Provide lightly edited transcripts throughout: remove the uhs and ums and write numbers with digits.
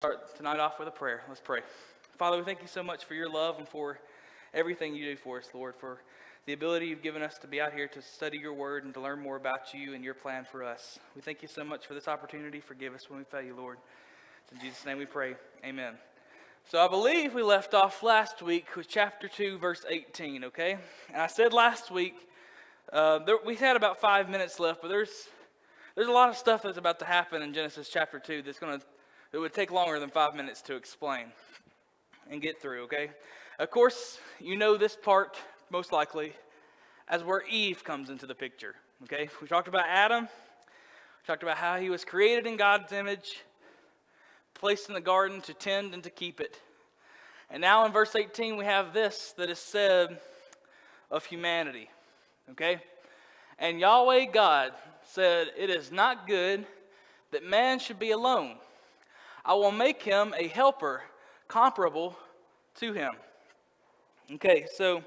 Start tonight off with a prayer. Let's pray. Father, we thank you so much for your love and for everything you do for us, Lord, for the ability you've given us to be out here to study your word and to learn more about you and your plan for us. We thank you so much for this opportunity. Forgive us when we fail you, Lord. In Jesus' name we pray. Amen. So I believe we left off last week with chapter 2, verse 18, okay? And I said last week, we had about 5 minutes left, but there's a lot of stuff that's about to happen in Genesis chapter 2 it would take longer than 5 minutes to explain and get through, okay? Of course, you know this part, most likely, as where Eve comes into the picture, okay? We talked about Adam. We talked about how he was created in God's image, placed in the garden to tend and to keep it. And now in verse 18, we have this that is said of humanity, okay? And Yahweh God said, "It is not good that man should be alone. I will make him a helper comparable to him." Okay, so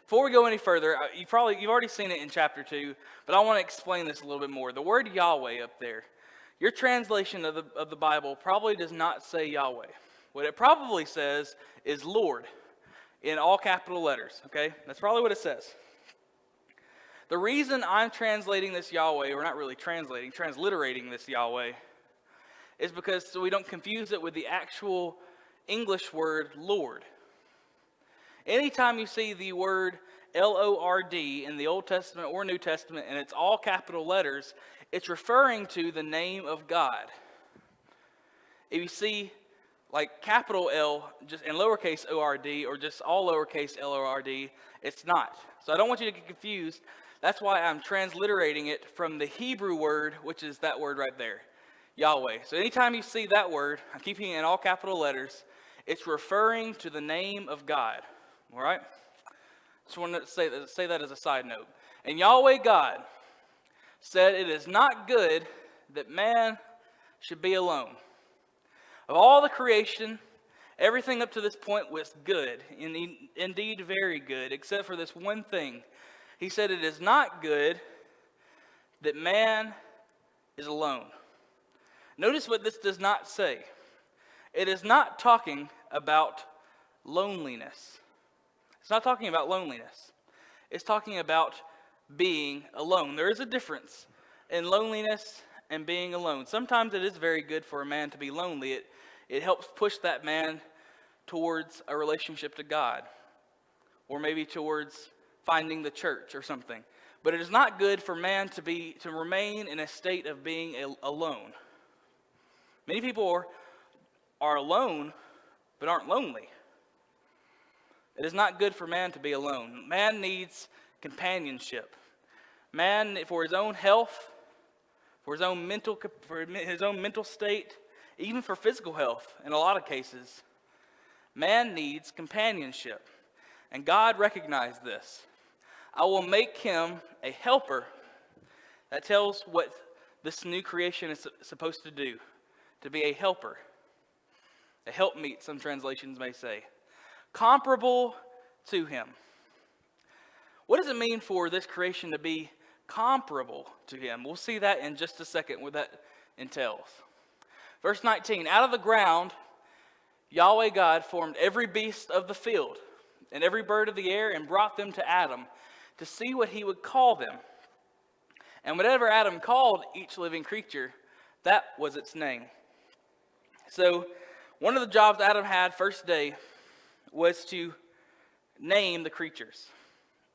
before we go any further, you've already seen it in chapter 2, but I want to explain this a little bit more. The word Yahweh up there, your translation of the Bible probably does not say Yahweh. What it probably says is Lord in all capital letters, okay? That's probably what it says. The reason I'm translating this Yahweh, or not really transliterating this Yahweh, is because so we don't confuse it with the actual English word Lord. Anytime you see the word Lord in the Old Testament or New Testament, and it's all capital letters, it's referring to the name of God. If you see like capital L just in lowercase ord or just all lowercase Lord, it's not. So I don't want you to get confused. That's why I'm transliterating it from the Hebrew word, which is that word right there, Yahweh. So anytime you see that word, I'm keeping it in all capital letters, it's referring to the name of God. All right? Just wanted to say that as a side note. And Yahweh God said, "It is not good that man should be alone." Of all the creation, everything up to this point was good, indeed very good, except for this one thing. He said, "It is not good that man is alone." Notice what this does not say. It is not talking about loneliness. It's not talking about loneliness. It's talking about being alone. There is a difference in loneliness and being alone. Sometimes it is very good for a man to be lonely. It helps push that man towards a relationship to God, or maybe towards finding the church or something. But it is not good for man to remain in a state of being alone. Many people are alone, but aren't lonely. It is not good for man to be alone. Man needs companionship. Man, for his own health, for his own mental state, even for physical health in a lot of cases, man needs companionship. And God recognized this. "I will make him a helper." That tells what this new creation is supposed to do. To be a helper. A helpmeet, some translations may say. Comparable to him. What does it mean for this creation to be comparable to him? We'll see that in just a second, what that entails. Verse 19, "Out of the ground, Yahweh God formed every beast of the field and every bird of the air and brought them to Adam to see what he would call them. And whatever Adam called each living creature, that was its name." So, one of the jobs Adam had first day was to name the creatures.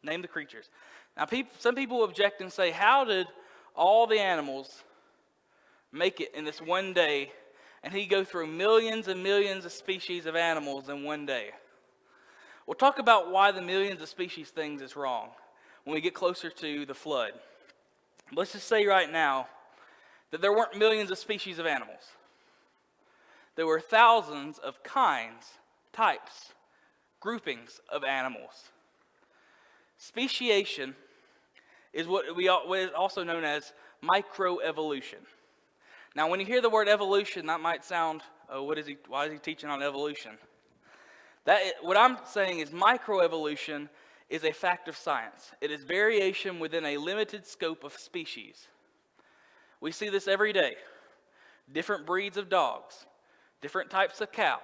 Name the creatures. Now, some people object and say, how did all the animals make it in this one day, and he go through millions and millions of species of animals in one day? We'll talk about why the millions of species things is wrong when we get closer to the flood. Let's just say right now that there weren't millions of species of animals. There were thousands of kinds, types, groupings of animals. Speciation is what is also known as microevolution. Now, when you hear the word evolution, that might sound, why is he teaching on evolution? What I'm saying is microevolution is a fact of science. It is variation within a limited scope of species. We see this every day. Different breeds of dogs, different types of cows,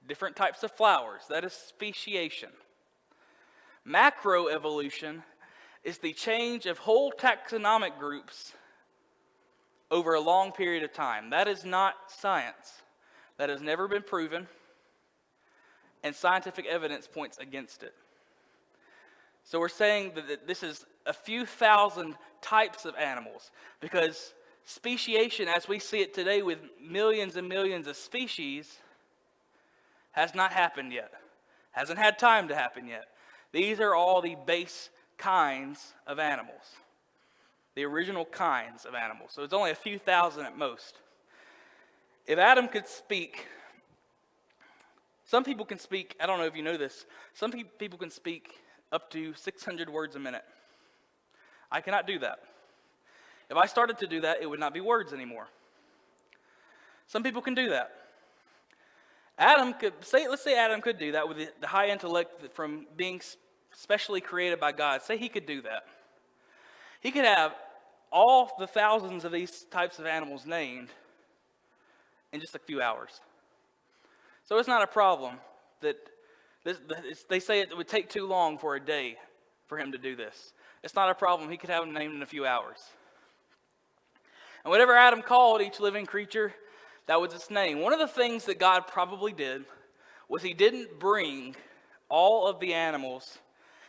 different types of flowers. That is speciation. Macroevolution is the change of whole taxonomic groups over a long period of time. That is not science. That has never been proven, and scientific evidence points against it. So we're saying that this is a few thousand types of animals, because speciation, as we see it today with millions and millions of species, has not happened yet. Hasn't had time to happen yet. These are all the base kinds of animals. The original kinds of animals. So it's only a few thousand at most. If Adam could speak, some people can speak, I don't know if you know this, some people can speak up to 600 words a minute. I cannot do that. If I started to do that, it would not be words anymore. Some people can do that. Let's say Adam could do that with the high intellect from being specially created by God. Say he could do that. He could have all the thousands of these types of animals named in just a few hours. So it's not a problem that they say it would take too long for a day for him to do this. It's not a problem. He could have them named in a few hours. And whatever Adam called each living creature, that was its name. One of the things that God probably did was he didn't bring all of the animals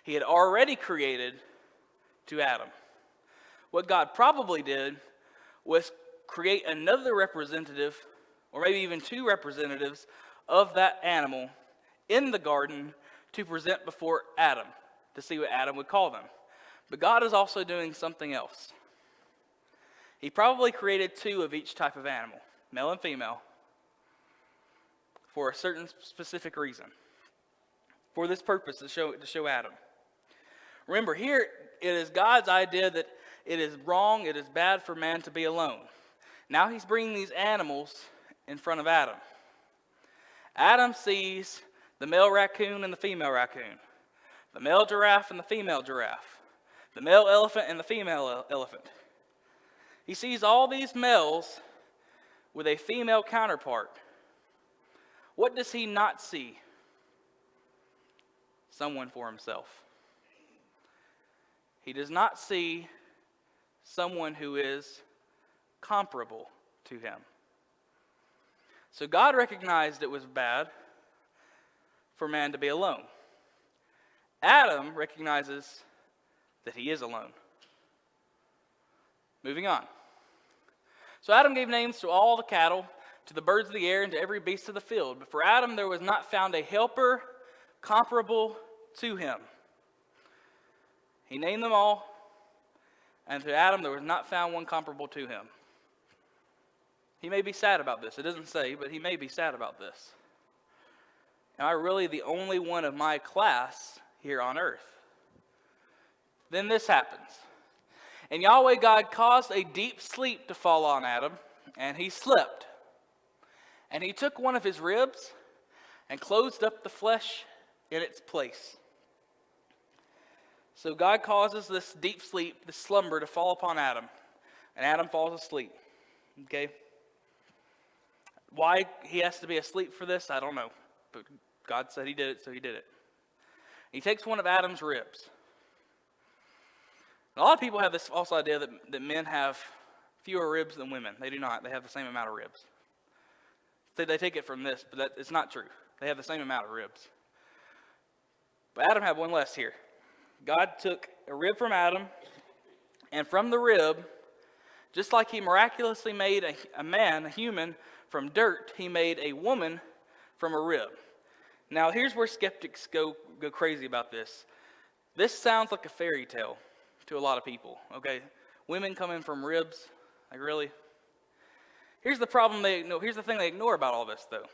he had already created to Adam. What God probably did was create another representative, or maybe even two representatives of that animal in the garden to present before Adam, to see what Adam would call them. But God is also doing something else. He probably created two of each type of animal, male and female, for a certain specific reason. For this purpose, to show Adam. Remember, here it is God's idea that it is wrong, it is bad for man to be alone. Now he's bringing these animals in front of Adam. Adam sees the male raccoon and the female raccoon, the male giraffe and the female giraffe, the male elephant and the female elephant. He sees all these males with a female counterpart. What does he not see? Someone for himself. He does not see someone who is comparable to him. So God recognized it was bad for man to be alone. Adam recognizes that he is alone. Moving on. So Adam gave names to all the cattle, to the birds of the air, and to every beast of the field. But for Adam there was not found a helper comparable to him. He named them all, and to Adam there was not found one comparable to him. He may be sad about this. It doesn't say, but he may be sad about this. Am I really the only one of my class here on earth? Then this happens. And Yahweh God caused a deep sleep to fall on Adam, and he slept. And he took one of his ribs and closed up the flesh in its place. So God causes this deep sleep, this slumber to fall upon Adam, and Adam falls asleep. Okay? Why he has to be asleep for this, I don't know. But God said he did it, so he did it. He takes one of Adam's ribs. A lot of people have this false idea that men have fewer ribs than women. They do not. They have the same amount of ribs. So they take it from this, but it's not true. They have the same amount of ribs. But Adam had one less here. God took a rib from Adam, and from the rib, just like he miraculously made a man, a human, from dirt, he made a woman from a rib. Now, here's where skeptics go crazy about this. This sounds like a fairy tale to a lot of people, okay? Women come in from ribs, like really? Here's the problem they ignore. Here's the thing they ignore about all this, though.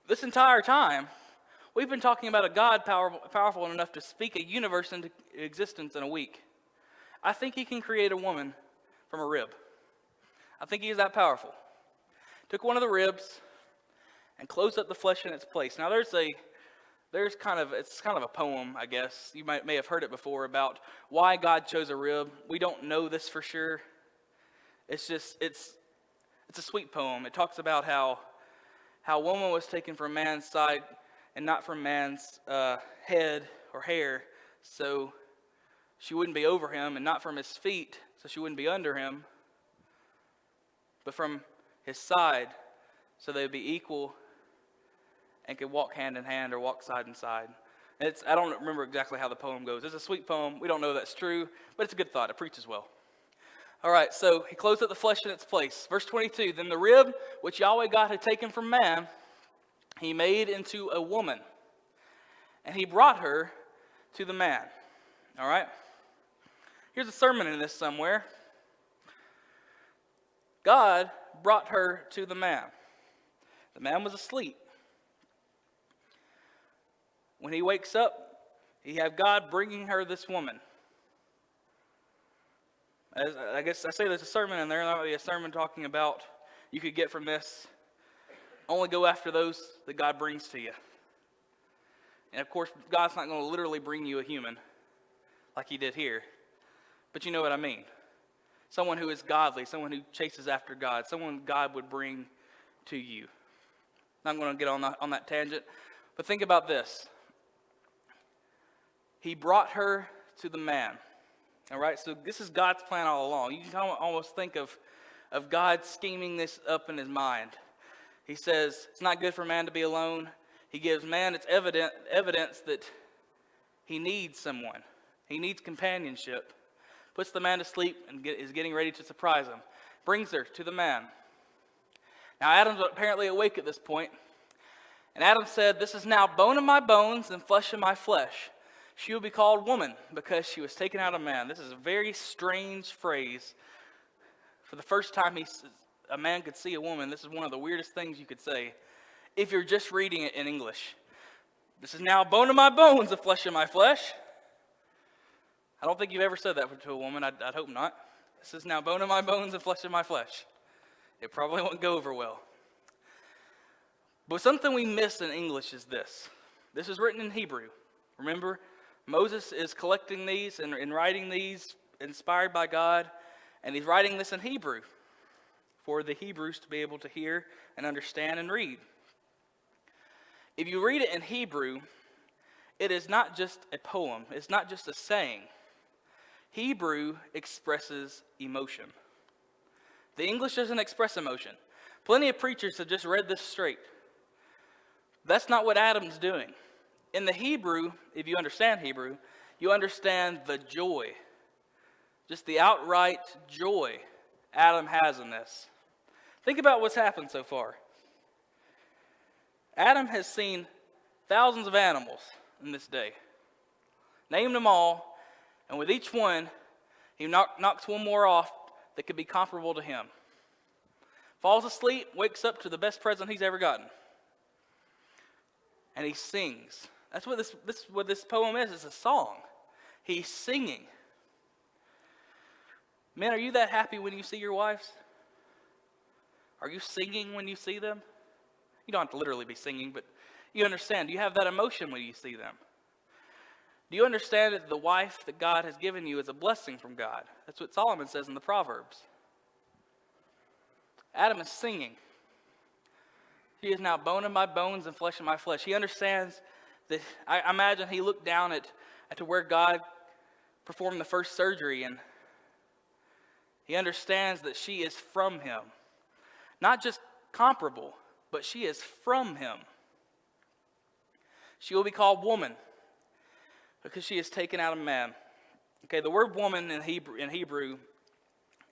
This entire time, we've been talking about a God powerful enough to speak a universe into existence in a week. I think he can create a woman from a rib. I think he is that powerful. Took one of the ribs and closed up the flesh in its place. Now it's kind of a poem, I guess. You may have heard it before about why God chose a rib. We don't know this for sure. It's It's a sweet poem. It talks about how woman was taken from man's side and not from man's head or hair, so she wouldn't be over him, and not from his feet, so she wouldn't be under him, but from his side, so they would be equal and could walk hand in hand or walk side in side. I don't remember exactly how the poem goes. It's a sweet poem. We don't know that's true, but it's a good thought. It preaches well. All right, so he clothes up the flesh in its place. Verse 22, then the rib which Yahweh God had taken from man, he made into a woman, and he brought her to the man. All right? Here's a sermon in this somewhere. God brought her to the man. The man was asleep. When he wakes up, he have God bringing her this woman. I guess I say there's a sermon in there. There might be a sermon talking about you could get from this. Only go after those that God brings to you. And of course, God's not going to literally bring you a human like he did here. But you know what I mean. Someone who is godly, someone who chases after God, someone God would bring to you. I'm going to get on that tangent. But think about this. He brought her to the man. All right, so this is God's plan all along. You can almost think of God scheming this up in his mind. He says, it's not good for man to be alone. He gives man its evidence that he needs someone. He needs companionship. Puts the man to sleep and is getting ready to surprise him. Brings her to the man. Now Adam's apparently awake at this point. And Adam said, this is now bone of my bones and flesh of my flesh. She will be called woman because she was taken out of man. This is a very strange phrase. For the first time a man could see a woman, this is one of the weirdest things you could say if you're just reading it in English. This is now bone of my bones and flesh of my flesh. I don't think you've ever said that to a woman. I'd hope not. This is now bone of my bones and flesh of my flesh. It probably won't go over well. But something we miss in English is this. This is written in Hebrew. Remember, Moses is collecting these and writing these inspired by God, and he's writing this in Hebrew for the Hebrews to be able to hear and understand and read. If you read it in Hebrew, it is not just a poem. It's not just a saying. Hebrew expresses emotion. The English doesn't express emotion. Plenty of preachers have just read this straight. That's not what Adam's doing. In the Hebrew, if you understand Hebrew, you understand the joy. Just the outright joy Adam has in this. Think about what's happened so far. Adam has seen thousands of animals in this day. Named them all, and with each one, he knocks one more off that could be comparable to him. Falls asleep, wakes up to the best present he's ever gotten. And he sings. That's what this poem is. It's a song. He's singing. Men, are you that happy when you see your wives? Are you singing when you see them? You don't have to literally be singing, but you understand. Do you have that emotion when you see them? Do you understand that the wife that God has given you is a blessing from God? That's what Solomon says in the Proverbs. Adam is singing. He is now bone of my bones and flesh of my flesh. He understands that, I imagine he looked down at to where God performed the first surgery, and he understands that she is from him. Not just comparable, but she is from him. She will be called woman because she is taken out of man. Okay, the word woman in Hebrew,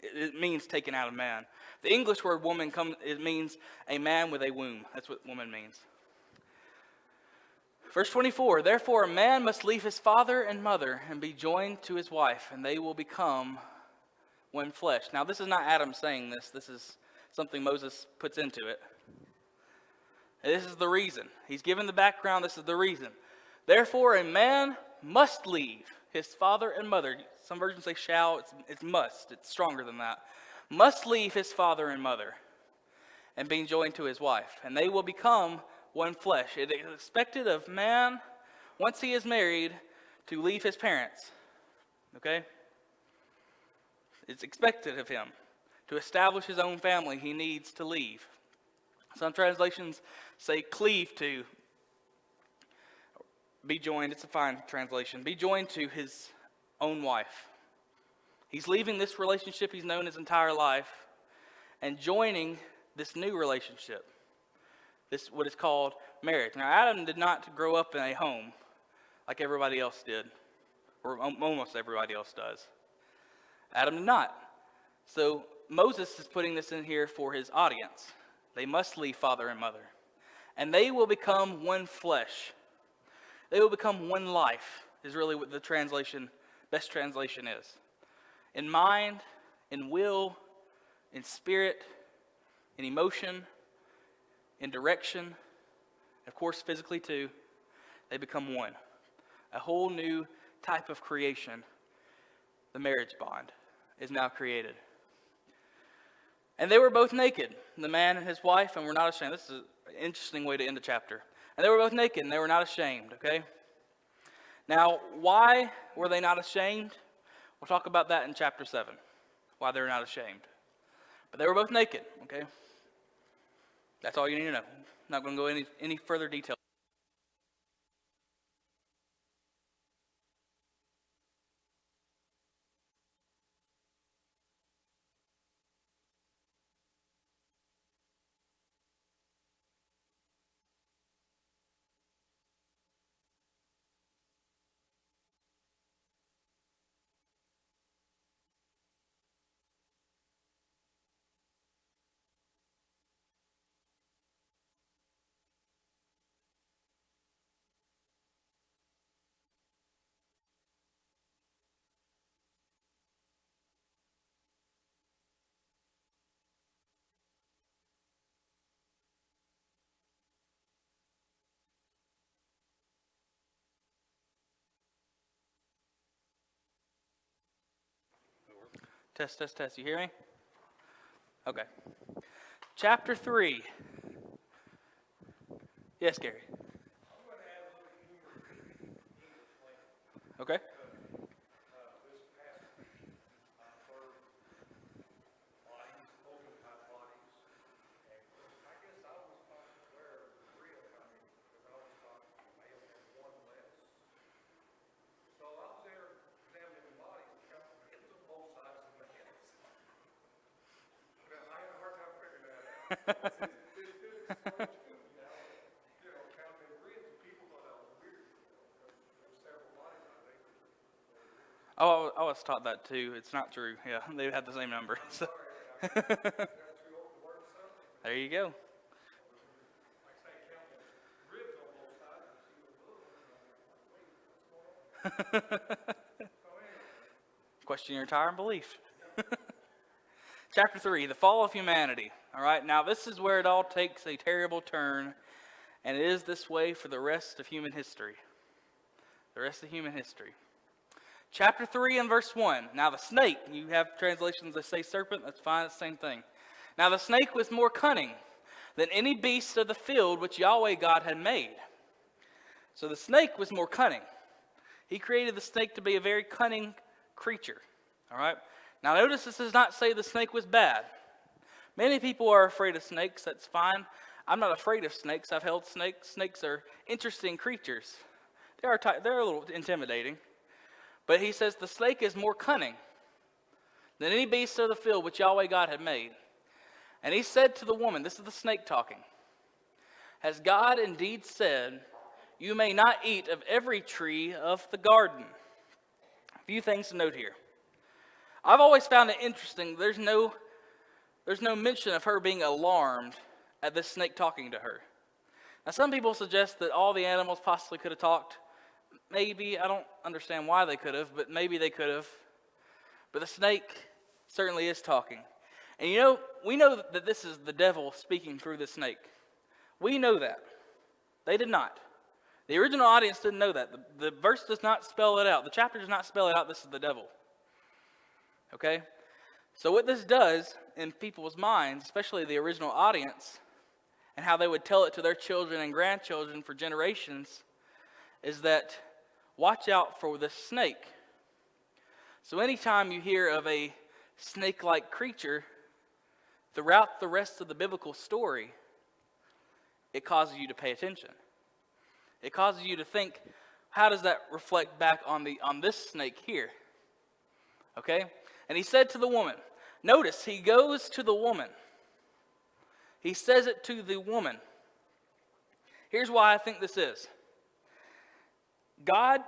it means taken out of man. The English word woman it means a man with a womb. That's what woman means. Verse 24, therefore a man must leave his father and mother and be joined to his wife, and they will become one flesh. Now this is not Adam saying this. This is something Moses puts into it. And this is the reason. He's given the background. This is the reason. Therefore a man must leave his father and mother. Some versions say shall. It's must. It's stronger than that. Must leave his father and mother and be joined to his wife, and they will become one flesh. It is expected of man, once he is married, to leave his parents. Okay? It's expected of him To establish his own family, he needs to leave. Some translations say cleave to. Be joined, it's a fine translation. Be joined to his own wife. He's leaving this relationship he's known his entire life and joining this new relationship. This what is called marriage. Now, Adam did not grow up in a home like everybody else did, or almost everybody else does. Adam did not. So Moses is putting this in here for his audience. They must leave father and mother, and they will become one flesh. They will become one life, is really what the best translation is. In mind, in will, in spirit, in emotion, in direction, of course physically too, they become one. A whole new type of creation, the marriage bond, is now created. And they were both naked, the man and his wife, and were not ashamed. This is an interesting way to end the chapter. And they were both naked, and they were not ashamed, okay? Now, why were they not ashamed? We'll talk about that in chapter 7, why they were not ashamed. But they were both naked, okay? That's all you need to know. I'm not going to go any further detail. Test, test, test. You hear me? Okay. Chapter 3. Yes, Gary. Okay. Oh, I was taught that too. It's not true. Yeah, they had the same number. So. There you go. Question your entire belief. Chapter 3, the fall of humanity. All right, now this is where it all takes a terrible turn, and it is this way for the rest of human history. The rest of human history. Chapter 3 and verse 1. Now the snake, you have translations that say serpent, that's fine, it's the same thing. Now the snake was more cunning than any beast of the field which Yahweh God had made. So the snake was more cunning. He created the snake to be a very cunning creature. All right? Now notice this does not say the snake was bad. Many people are afraid of snakes, that's fine. I'm not afraid of snakes. I've held snakes. Snakes are interesting creatures. They're a little intimidating. But he says the snake is more cunning than any beast of the field which Yahweh God had made. And he said to the woman, this is the snake talking, has God indeed said, you may not eat of every tree of the garden? A few things to note here. I've always found it interesting. There's no mention of her being alarmed at this snake talking to her. Now some people suggest that all the animals possibly could have talked. Maybe, I don't understand why they could have, but maybe they could have. But the snake certainly is talking. And you know, we know that this is the devil speaking through the snake. We know that. They did not. The original audience didn't know that. The verse does not spell it out. The chapter does not spell it out. This is the devil. Okay? So what this does in people's minds, especially the original audience, and how they would tell it to their children and grandchildren for generations, is that watch out for the snake. So anytime you hear of a snake-like creature, throughout the rest of the biblical story, it causes you to pay attention. It causes you to think, how does that reflect back on this snake here? Okay? And he said to the woman, notice he goes to the woman. He says it to the woman. Here's why I think this is. God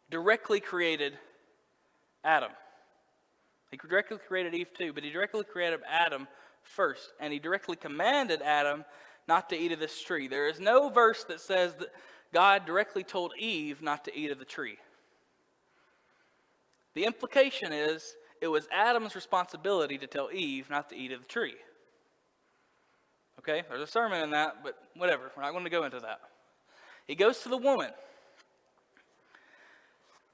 directly created Adam. He directly created Eve too, but he directly created Adam first. And he directly commanded Adam not to eat of this tree. There is no verse that says that God directly told Eve not to eat of the tree. The implication is it was Adam's responsibility to tell Eve not to eat of the tree. Okay, there's a sermon in that, but whatever. We're not going to go into that. He goes to the woman.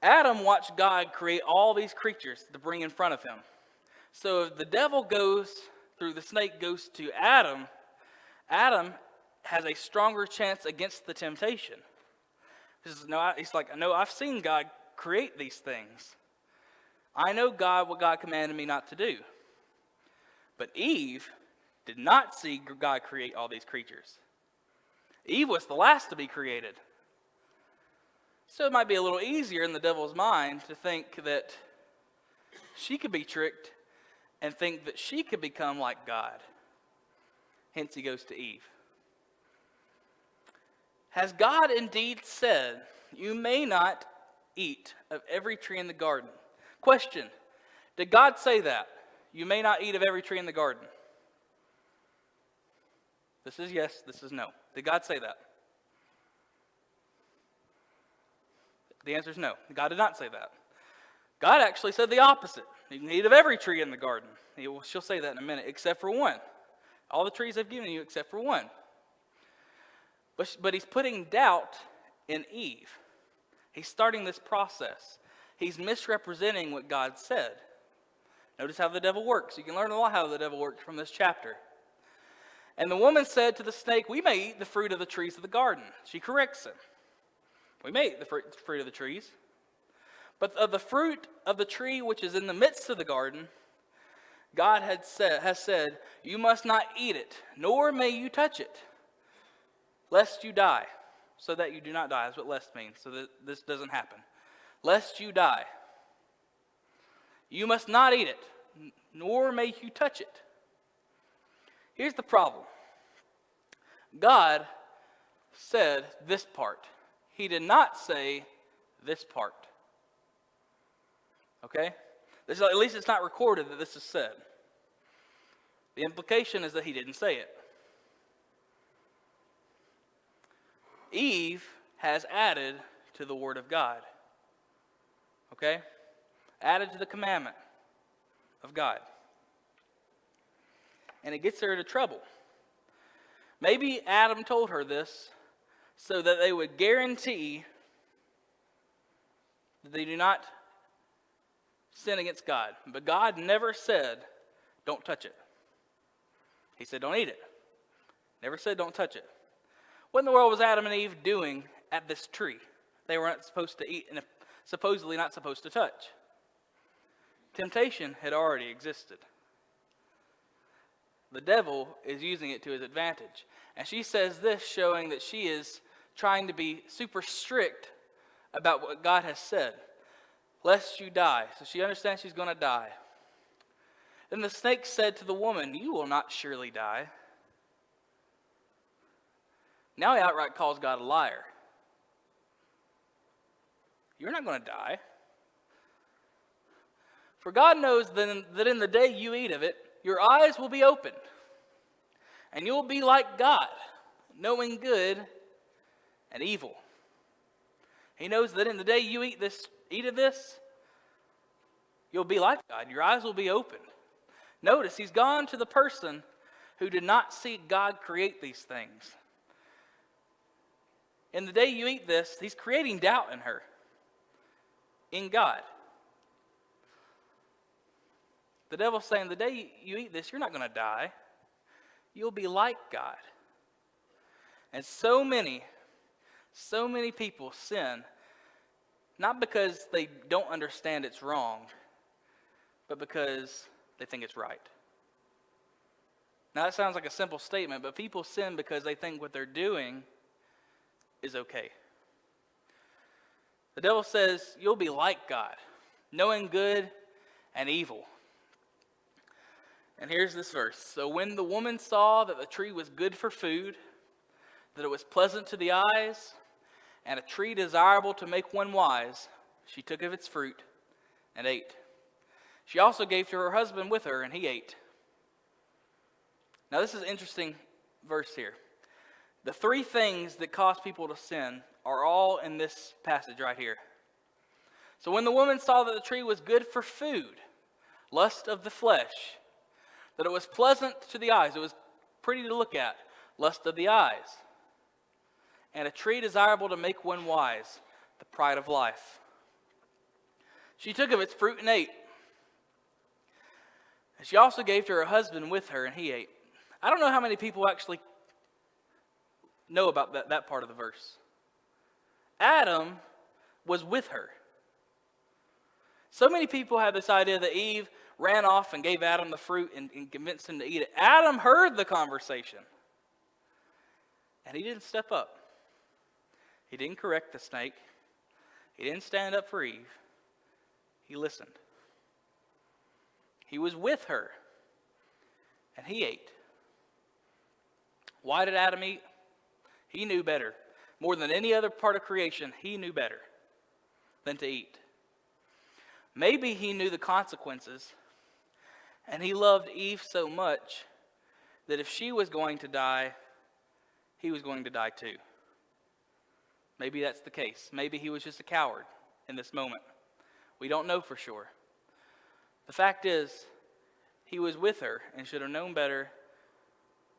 Adam watched God create all these creatures to bring in front of him. So if the devil goes through the snake goes to Adam, Adam has a stronger chance against the temptation. He's like, no, I've seen God create these things. I know what God commanded me not to do. But Eve did not see God create all these creatures. Eve was the last to be created. So it might be a little easier in the devil's mind to think that she could be tricked and think that she could become like God. Hence he goes to Eve. Has God indeed said, you may not eat of every tree in the garden? Question, did God say that? You may not eat of every tree in the garden. This is yes, this is no. Did God say that? The answer is no. God did not say that. God actually said the opposite. You can eat of every tree in the garden. She'll say that in a minute, except for one. All the trees I've given you except for one. But he's putting doubt in Eve. He's starting this process. He's misrepresenting what God said. Notice how the devil works. You can learn a lot how the devil works from this chapter. And the woman said to the snake, we may eat the fruit of the trees of the garden. She corrects him. We may eat the fruit of the trees. But of the fruit of the tree which is in the midst of the garden, God has said, you must not eat it, nor may you touch it, lest you die. So that you do not die. That's what lest means, so that this doesn't happen. Lest you die. You must not eat it, nor may you touch it. Here's the problem. God said this part. He did not say this part. Okay? At least it's not recorded that this is said. The implication is that he didn't say it. Eve has added to the word of God. Okay? Added to the commandment of God. And it gets her into trouble. Maybe Adam told her this so that they would guarantee that they do not sin against God. But God never said, don't touch it. He said, don't eat it. Never said, don't touch it. What in the world was Adam and Eve doing at this tree? They were not supposed to eat and supposedly not supposed to touch. Temptation had already existed. The devil is using it to his advantage. And she says this, showing that she is trying to be super strict about what God has said. Lest you die. So she understands she's going to die. Then the snake said to the woman, you will not surely die. Now he outright calls God a liar. You're not going to die. For God knows that in the day you eat of it, your eyes will be opened, and you'll be like God, knowing good and evil. He knows that in the day you eat of this, you'll be like God. Your eyes will be opened. Notice, he's gone to the person who did not see God create these things. In the day you eat this, he's creating doubt in her, in God. The devil's saying, the day you eat this, you're not going to die. You'll be like God. And so many people sin, not because they don't understand it's wrong, but because they think it's right. Now that sounds like a simple statement, but people sin because they think what they're doing is okay. The devil says you'll be like God, knowing good and evil. And here's this verse. So when the woman saw that the tree was good for food, that it was pleasant to the eyes, and a tree desirable to make one wise, she took of its fruit and ate. She also gave to her husband with her, and he ate. Now this is an interesting verse here. The three things that cause people to sin are all in this passage right here. So when the woman saw that the tree was good for food, lust of the flesh, that it was pleasant to the eyes, it was pretty to look at, lust of the eyes, and a tree desirable to make one wise, the pride of life. She took of its fruit and ate. And she also gave to her husband with her, and he ate. I don't know how many people actually know about that part of the verse. Adam was with her. So many people have this idea that Eve ran off and gave Adam the fruit and convinced him to eat it. Adam heard the conversation. And he didn't step up. He didn't correct the snake. He didn't stand up for Eve. He listened. He was with her. And he ate. Why did Adam eat? He knew better. More than any other part of creation, he knew better than to eat. Maybe he knew the consequences, and he loved Eve so much that if she was going to die, he was going to die too. Maybe that's the case. Maybe he was just a coward in this moment. We don't know for sure. The fact is, he was with her and should have known better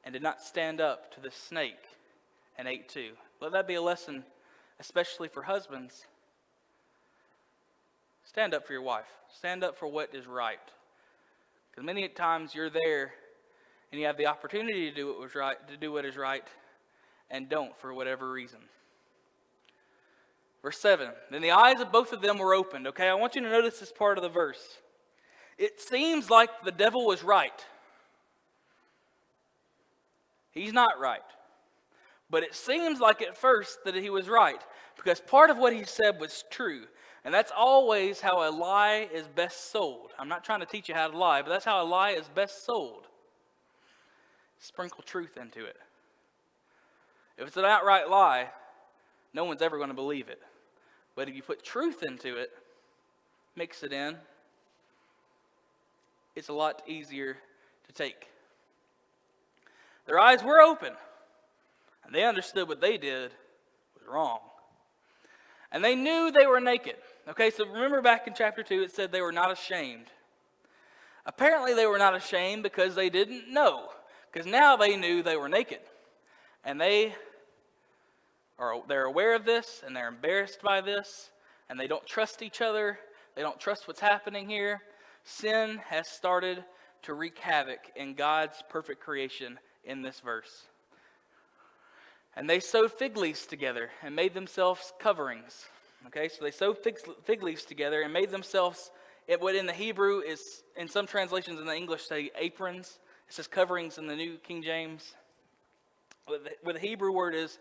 and did not stand up to the snake and ate too. Let that be a lesson, especially for husbands. Stand up for your wife. Stand up for what is right. Because many times you're there and you have the opportunity to do what is right, and don't for whatever reason. Verse 7, then the eyes of both of them were opened. Okay, I want you to notice this part of the verse. It seems like the devil was right. He's not right. But it seems like at first that he was right, because part of what he said was true. And that's always how a lie is best sold. I'm not trying to teach you how to lie, but that's how a lie is best sold. Sprinkle truth into it. If it's an outright lie, no one's ever going to believe it. But if you put truth into it, mix it in, it's a lot easier to take. Their eyes were open, and they understood what they did was wrong. And they knew they were naked. Okay, so remember back in chapter 2, it said they were not ashamed. Apparently they were not ashamed because they didn't know. Because now they knew they were naked. And they're aware of this, and they're embarrassed by this, and they don't trust each other. They don't trust what's happening here. Sin has started to wreak havoc in God's perfect creation in this verse. And they sewed fig leaves together and made themselves coverings. Okay, so they sewed fig leaves together and made themselves, what in the Hebrew is, in some translations in the English say aprons. It says coverings in the New King James. What the Hebrew word is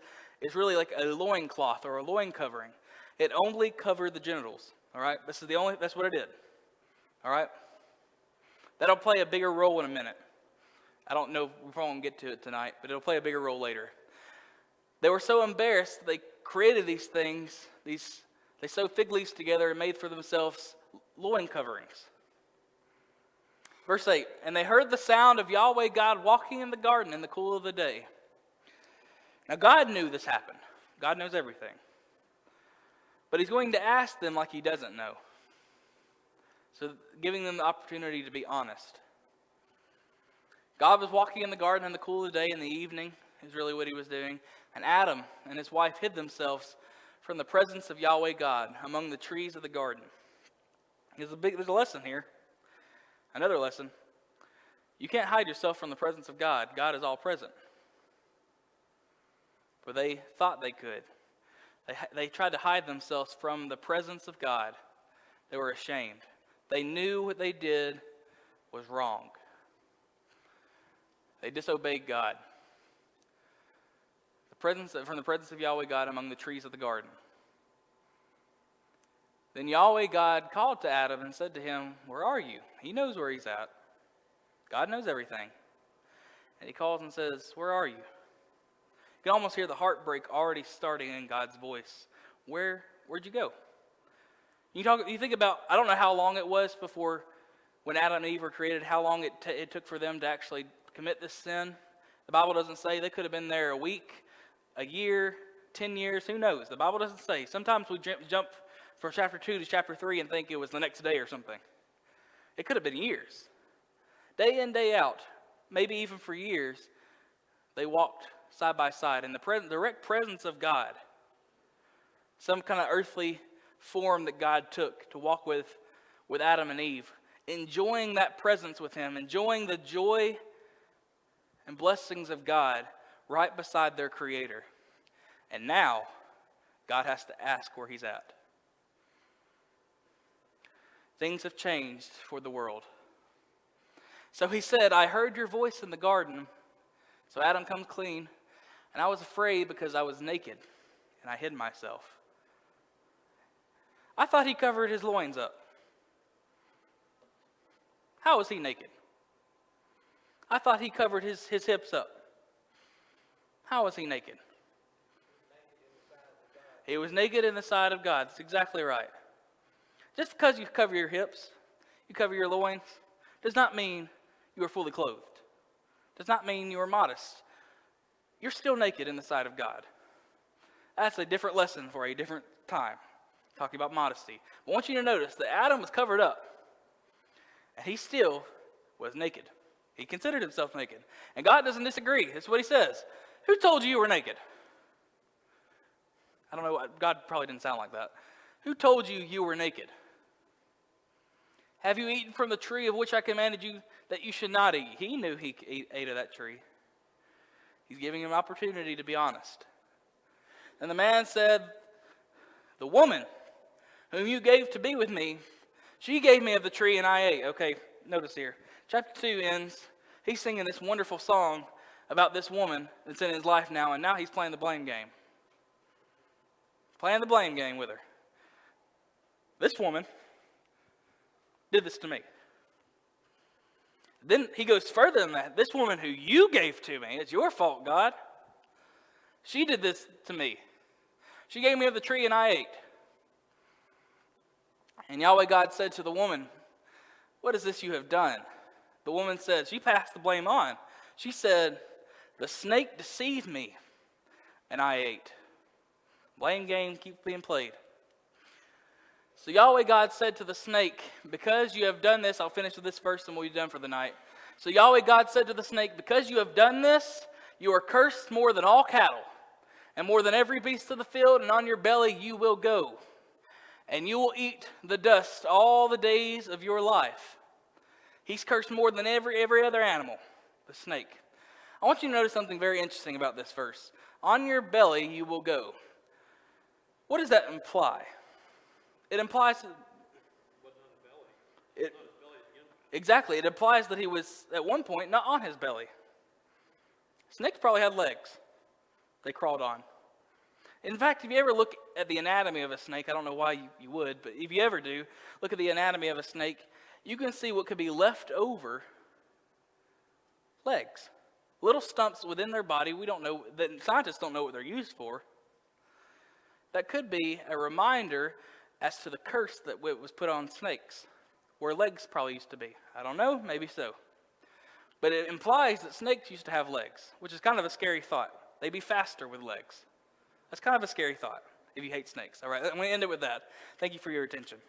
really like a loincloth or a loin covering. It only covered the genitals. All right, that's what it did. All right, that'll play a bigger role in a minute. I don't know, we probably won't get to it tonight, but it'll play a bigger role later. They were so embarrassed, they created these things, they sewed fig leaves together and made for themselves loin coverings. Verse 8, and they heard the sound of Yahweh God walking in the garden in the cool of the day. Now God knew this happened. God knows everything. But he's going to ask them like he doesn't know. So giving them the opportunity to be honest. God was walking in the garden in the cool of the day in the evening is really what he was doing. And Adam and his wife hid themselves from the presence of Yahweh God among the trees of the garden. There's a lesson here. Another lesson. You can't hide yourself from the presence of God. God is all present. For they thought they could. They tried to hide themselves from the presence of God. They were ashamed. They knew what they did was wrong. They disobeyed God. From the presence of Yahweh God among the trees of the garden. Then Yahweh God called to Adam and said to him, "Where are you?" He knows where he's at. God knows everything. And he calls and says, "Where are you?" You can almost hear the heartbreak already starting in God's voice. Where'd you go? You think about, I don't know how long it was before when Adam and Eve were created, how long it took for them to actually commit this sin. The Bible doesn't say. They could have been there a week, a year, 10 years, who knows? The Bible doesn't say. Sometimes we jump from chapter 2 to chapter 3 and think it was the next day or something. It could have been years. Day in, day out, maybe even for years, they walked side by side in the direct presence of God. Some kind of earthly form that God took to walk with Adam and Eve, enjoying that presence with him, enjoying the joy and blessings of God right beside their Creator. And now, God has to ask where he's at. Things have changed for the world. So he said, "I heard your voice in the garden." So Adam comes clean. "And I was afraid because I was naked, and I hid myself." I thought he covered his loins up. How was he naked? I thought he covered his hips up. How was he naked? He was naked in the sight of God. That's exactly right. Just because you cover your hips, you cover your loins, does not mean you are fully clothed. Does not mean you are modest. You're still naked in the sight of God. That's a different lesson for a different time, talking about modesty. But I want you to notice that Adam was covered up, and he still was naked. He considered himself naked. And God doesn't disagree. That's what he says. "Who told you you were naked?" I don't know. God probably didn't sound like that. "Who told you you were naked? Have you eaten from the tree of which I commanded you that you should not eat?" He knew he ate of that tree. He's giving him an opportunity to be honest. And the man said, "The woman whom you gave to be with me, she gave me of the tree and I ate." Okay, notice here. Chapter 2 ends. He's singing this wonderful song about this woman that's in his life now, and now he's playing the blame game. Playing the blame game with her. This woman did this to me. Then he goes further than that. "This woman who you gave to me, it's your fault, God. She did this to me. She gave me of the tree and I ate." And Yahweh God said to the woman, "What is this you have done?" The woman said, she passed the blame on. She said, "The snake deceived me and I ate." Blame game keeps being played. So Yahweh God said to the snake, "Because you have done this," I'll finish with this verse and we'll be done for the night. So Yahweh God said to the snake, "Because you have done this, you are cursed more than all cattle, and more than every beast of the field, and on your belly you will go. And you will eat the dust all the days of your life." He's cursed more than every other animal, the snake. I want you to notice something very interesting about this verse. On your belly you will go. What does that imply? It implies exactly. It implies that he was at one point not on his belly. Snakes probably had legs they crawled on. In fact, if you ever look at the anatomy of a snake, I don't know why you would, but if you ever do, look at the anatomy of a snake, you can see what could be left over legs. Little stumps within their body, we don't know, that scientists don't know what they're used for. That could be a reminder as to the curse that was put on snakes, where legs probably used to be. I don't know, maybe so. But it implies that snakes used to have legs, which is kind of a scary thought. They'd be faster with legs. That's kind of a scary thought if you hate snakes. All right, I'm going to end it with that. Thank you for your attention.